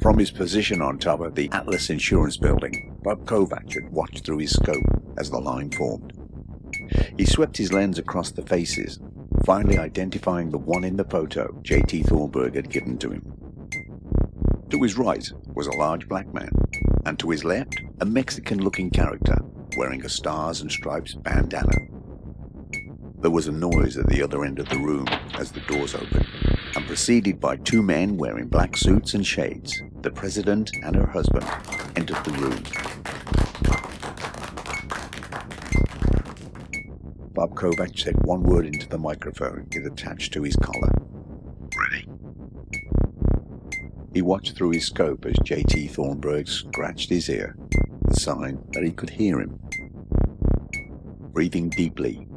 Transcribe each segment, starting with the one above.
From his position on top of the Atlas Insurance building, Bob Kovac had watched through his scope as the line formed. He swept his lens across the faces, finally identifying the one in the photo J.T. Thornburg had given to him. To his right was a large black man, and to his left, a Mexican-looking character wearing a stars and stripes bandana. There was a noise at the other end of the room as the doors opened, and preceded by two men wearing black suits and shades, the president and her husband entered the room. Bob Kovac said one word into the microphone it attached to his collar. "Ready?" He watched through his scope as J.T. Thornburg scratched his ear, the sign that he could hear him. Breathing deeply,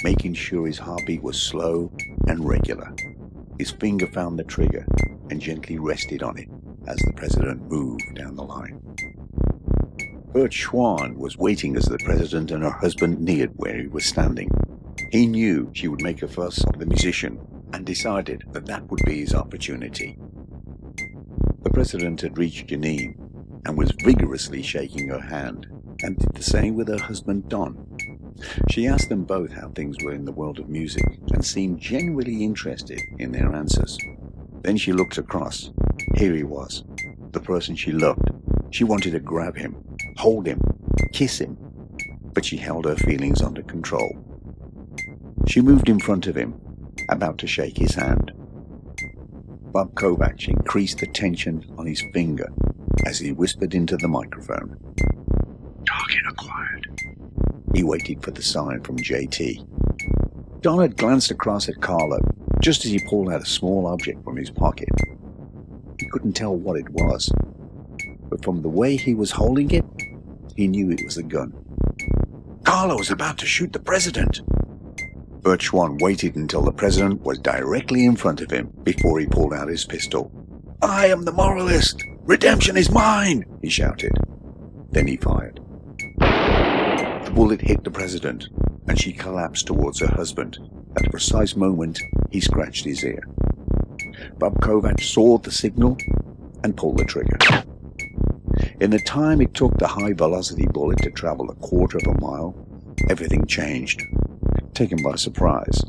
making sure his heartbeat was slow and regular, his finger found the trigger and gently rested on it as the president moved down the line. Bert Schwann was waiting as the president and her husband neared where he was standing. He knew she would make a fuss of the musician and decided that that would be his opportunity. The president had reached Janine and was vigorously shaking her hand, and did the same with her husband Don. She asked them both how things were in the world of music and seemed genuinely interested in their answers. Then she looked across. Here he was, the person she loved. She wanted to grab him, hold him, kiss him, but she held her feelings under control. She moved in front of him, about to shake his hand. Bob Kovac increased the tension on his finger as he whispered into the microphone. "Talking acquired." He waited for the sign from J.T. Don had glanced across at Carlo just as he pulled out a small object from his pocket. He couldn't tell what it was, but from the way he was holding it, he knew it was a gun. Carlo was about to shoot the president. Bert Schwann waited until the president was directly in front of him before he pulled out his pistol. "I am the moralist! Redemption is mine!" he shouted. Then he fired. The bullet hit the president, and she collapsed towards her husband. At the precise moment, he scratched his ear. Bob Kovac saw the signal and pulled the trigger. In the time it took the high-velocity bullet to travel a quarter of a mile, everything changed. Taken by surprise,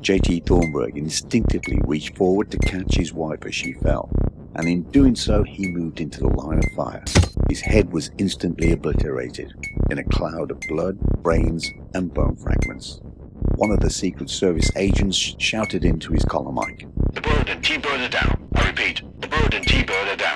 J.T. Thornburg instinctively reached forward to catch his wife as she fell, and in doing so he moved into the line of fire. His head was instantly obliterated in a cloud of blood, brains, and bone fragments. One of the Secret Service agents shouted into his collar mic, "The bird and T-bird are down. I repeat, the bird and T-bird are down."